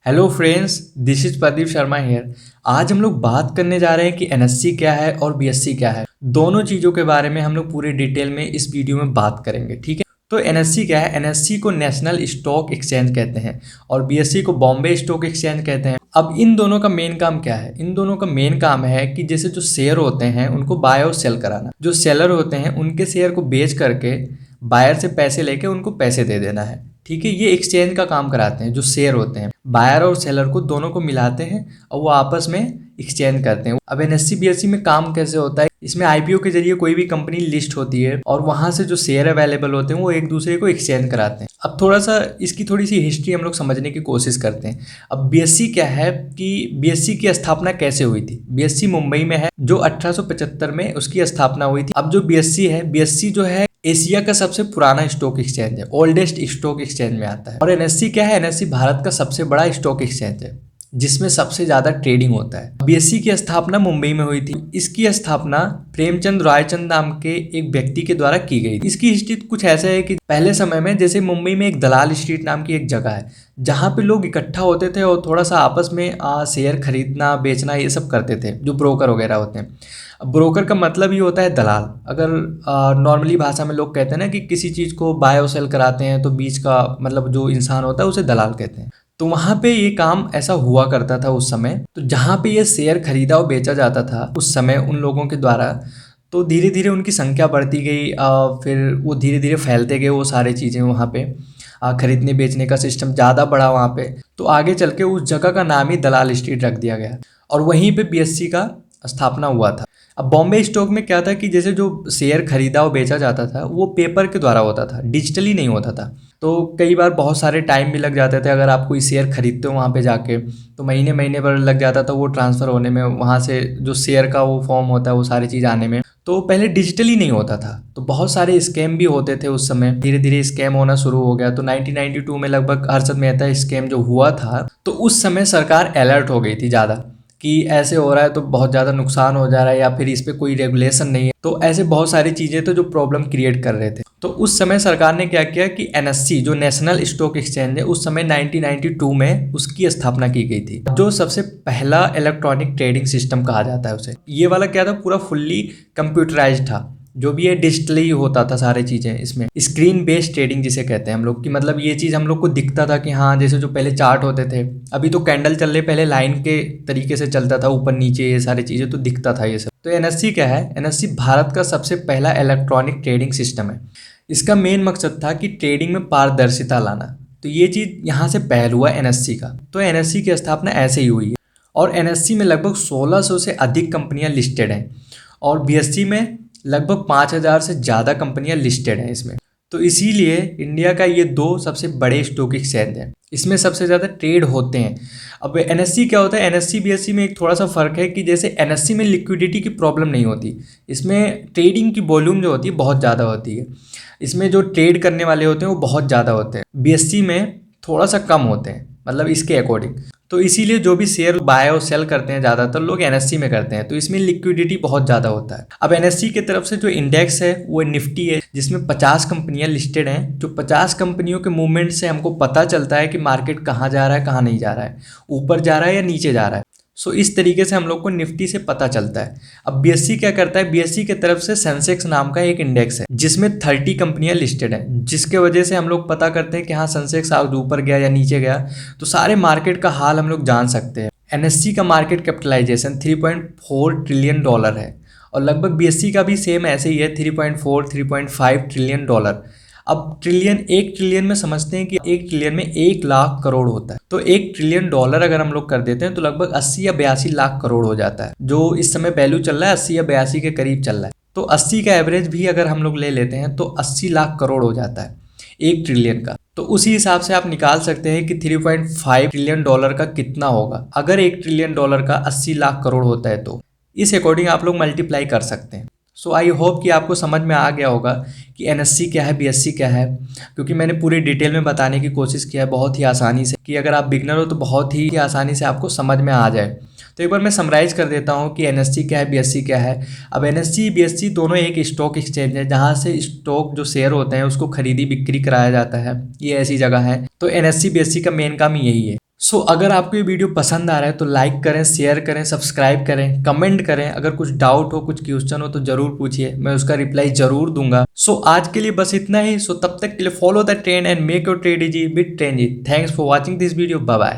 Hello friends, this is Pradeep Sharma here. आज हम लोग बात करने जा रहे हैं कि एनएससी क्या है और बीएससी क्या है। दोनों चीज़ों के बारे में हम लोग पूरे डिटेल में इस वीडियो में बात करेंगे, ठीक है। तो एनएससी क्या है? एनएससी को नेशनल स्टॉक एक्सचेंज कहते हैं और बीएससी को बॉम्बे स्टॉक एक्सचेंज कहते हैं। अब इन दोनों का मेन काम क्या है? इन दोनों का मेन काम है कि जैसे जो शेयर होते हैं उनको बाय और सेल कराना। जो सेलर होते हैं उनके शेयर को बेच करके बायर से पैसे लेके उनको पैसे दे देना है, ठीक है। ये एक्सचेंज का काम कराते हैं। जो शेयर होते हैं बायर और सेलर को दोनों को मिलाते हैं और वो आपस में एक्सचेंज करते हैं। अब एनएससी बीएससी में काम कैसे होता है? इसमें आईपीओ के जरिए कोई भी कंपनी लिस्ट होती है और वहां से जो शेयर अवेलेबल होते हैं वो एक दूसरे को एक्सचेंज कराते हैं। अब थोड़ा सा इसकी थोड़ी सी हिस्ट्री हम लोग समझने की कोशिश करते हैं। अब बीएससी क्या है कि बीएससी की स्थापना कैसे हुई थी? बीएससी मुंबई में है, जो 1875 में उसकी स्थापना हुई थी। अब जो बीएससी है, बीएससी जो है एशिया का सबसे पुराना स्टॉक एक्सचेंज है, ओल्डेस्ट स्टॉक एक्सचेंज में आता है। और एनएससी क्या है? एनएससी भारत का सबसे बड़ा स्टॉक एक्सचेंज है जिसमें सबसे ज्यादा ट्रेडिंग होता है। बीएससी की स्थापना मुंबई में हुई थी। इसकी स्थापना प्रेमचंद रायचंद नाम के एक व्यक्ति के द्वारा की गई। इसकी हिस्ट्री कुछ ऐसे है कि पहले समय में जैसे मुंबई में एक दलाल स्ट्रीट नाम की एक जगह है जहाँ पे लोग इकट्ठा होते थे और थोड़ा सा आपस में शेयर खरीदना बेचना ये सब करते थे, जो ब्रोकर वगैरह होते हैं। अब ब्रोकर का मतलब ये होता है दलाल। अगर नॉर्मली भाषा में लोग कहते हैं ना कि किसी चीज़ को बाय और सेल कराते हैं तो बीच का मतलब जो इंसान होता है उसे दलाल कहते हैं। तो वहाँ पे ये काम ऐसा हुआ करता था उस समय। तो जहाँ पे ये शेयर खरीदा और बेचा जाता था उस समय उन लोगों के द्वारा, तो धीरे धीरे उनकी संख्या बढ़ती गई। फिर वो धीरे धीरे फैलते गए वो सारी चीज़ें वहाँ पे। खरीदने बेचने का सिस्टम ज़्यादा बढ़ा वहाँ पे। तो आगे चल के उस जगह का नाम ही दलाल स्ट्रीट रख दिया गया और वहीं पे बीएससी का स्थापना हुआ था। अब बॉम्बे स्टॉक में क्या था कि जैसे जो शेयर खरीदा और बेचा जाता था वो पेपर के द्वारा होता था, डिजिटली नहीं होता था। तो कई बार बहुत सारे टाइम भी लग जाते थे। अगर आप कोई शेयर खरीदते हो वहाँ पे जाके तो महीने महीने भर लग जाता था वो ट्रांसफ़र होने में, वहाँ से जो शेयर का वो फॉर्म होता है वो सारी चीज़ आने में। तो पहले डिजिटली नहीं होता था, तो बहुत सारे स्कैम भी होते थे उस समय। धीरे धीरे स्कैम होना शुरू हो गया। तो 1992 में लगभग हर्षद मेहता स्कैम जो हुआ था तो उस समय सरकार अलर्ट हो गई थी ज़्यादा कि ऐसे हो रहा है तो बहुत ज़्यादा नुकसान हो जा रहा है या फिर इस पे कोई रेगुलेशन नहीं है। तो ऐसे बहुत सारी चीज़ें तो जो प्रॉब्लम क्रिएट कर रहे थे। तो उस समय सरकार ने क्या किया कि एनएससी जो नेशनल स्टॉक एक्सचेंज है उस समय 1992 में उसकी स्थापना की गई थी, जो सबसे पहला इलेक्ट्रॉनिक ट्रेडिंग सिस्टम कहा जाता है उसे। ये वाला क्या था? पूरा फुल्ली कंप्यूटराइज्ड था। जो भी है डिजिटली ही होता था सारी चीज़ें। इसमें स्क्रीन बेस्ड ट्रेडिंग जिसे कहते हैं हम लोग, कि मतलब ये चीज़ हम लोग को दिखता था कि हाँ, जैसे जो पहले चार्ट होते थे, अभी तो कैंडल चल रहे, पहले लाइन के तरीके से चलता था, ऊपर नीचे ये सारी चीज़ें तो दिखता था ये सब। तो एनएससी क्या है? एनएससी भारत का सबसे पहला इलेक्ट्रॉनिक ट्रेडिंग सिस्टम है। इसका मेन मकसद था कि ट्रेडिंग में पारदर्शिता लाना। तो ये चीज़ यहाँ से पहल हुआ एनएससी का। तो एनएससी की स्थापना ऐसे ही हुई है और एनएससी में लगभग 1600 से अधिक कंपनियां लिस्टेड हैं और बीएससी में लगभग 5000 से ज़्यादा कंपनियां लिस्टेड हैं इसमें। तो इसीलिए इंडिया का ये दो सबसे बड़े स्टॉक एक्सचेंज हैं, इसमें सबसे ज़्यादा ट्रेड होते हैं। अब एनएससी क्या होता है? एनएससी बीएससी में एक थोड़ा सा फ़र्क है कि जैसे एनएससी में लिक्विडिटी की प्रॉब्लम नहीं होती, इसमें ट्रेडिंग की वॉल्यूम जो होती है बहुत ज़्यादा होती है। इसमें जो ट्रेड करने वाले होते हैं वो बहुत ज़्यादा होते हैं। बीएससी में थोड़ा सा कम होते हैं, मतलब इसके अकॉर्डिंग। तो इसीलिए जो भी शेयर बाय और सेल करते हैं ज़्यादातर लोग एनएससी में करते हैं। तो इसमें लिक्विडिटी बहुत ज़्यादा होता है। अब एनएससी की तरफ से जो इंडेक्स है वो निफ्टी है, जिसमें 50 कंपनियां लिस्टेड हैं। जो 50 कंपनियों के मूवमेंट से हमको पता चलता है कि मार्केट कहाँ जा रहा है, कहाँ नहीं जा रहा है, ऊपर जा रहा है या नीचे जा रहा है। सो इस तरीके से हम लोग को निफ्टी से पता चलता है। अब बीएससी क्या करता है? बीएससी की तरफ से सेंसेक्स नाम का एक इंडेक्स है जिसमें 30 कंपनियां लिस्टेड हैं, जिसके वजह से हम लोग पता करते हैं कि हाँ, सेंसेक्स आज ऊपर गया या नीचे गया, तो सारे मार्केट का हाल हम लोग जान सकते हैं। एनएससी का मार्केट कैपिटलाइजेशन $3.4 ट्रिलियन है और लगभग बीएससी का भी सेम ऐसे ही है, 3.5 ट्रिलियन। अब ट्रिलियन, 1 ट्रिलियन में समझते हैं कि 1 ट्रिलियन में 1 लाख करोड़ होता है। तो 1 ट्रिलियन डॉलर अगर हम लोग कर देते हैं तो लगभग 80 या 82 लाख करोड़ हो जाता है। जो इस समय वैल्यू चल रहा है 80 या 82 के करीब चल रहा है। तो 80 का एवरेज भी अगर हम लोग ले लेते हैं तो 80 लाख करोड़ हो जाता है 1 ट्रिलियन का। तो उसी हिसाब से आप निकाल सकते हैं कि 3.5 ट्रिलियन डॉलर का कितना होगा। अगर 1 ट्रिलियन डॉलर का 80 लाख करोड़ होता है तो इस अकॉर्डिंग आप लोग मल्टीप्लाई कर सकते हैं। सो आई होप कि आपको समझ में आ गया होगा कि एनएससी क्या है, बीएससी क्या है, क्योंकि मैंने पूरी डिटेल में बताने की कोशिश किया है बहुत ही आसानी से, कि अगर आप बिगनर हो तो बहुत ही आसानी से आपको समझ में आ जाए। तो एक बार मैं समराइज़ कर देता हूँ कि एनएससी क्या है, बीएससी क्या है। अब एनएससी बीएससी दोनों एक स्टॉक एक्सचेंज है जहाँ से स्टॉक जो शेयर होते हैं उसको खरीदी बिक्री कराया जाता है, ये ऐसी जगह है। तो एनएससी बीएससी का मेन काम यही है। सो अगर आपको ये वीडियो पसंद आ रहा है तो लाइक करें, शेयर करें, सब्सक्राइब करें, कमेंट करें। अगर कुछ डाउट हो, कुछ क्वेश्चन हो तो जरूर पूछिए, मैं उसका रिप्लाई जरूर दूंगा। सो आज के लिए बस इतना ही। सो तब तक के लिए follow the trend and make your trade easy with trend. Thanks for watching this video. Bye bye.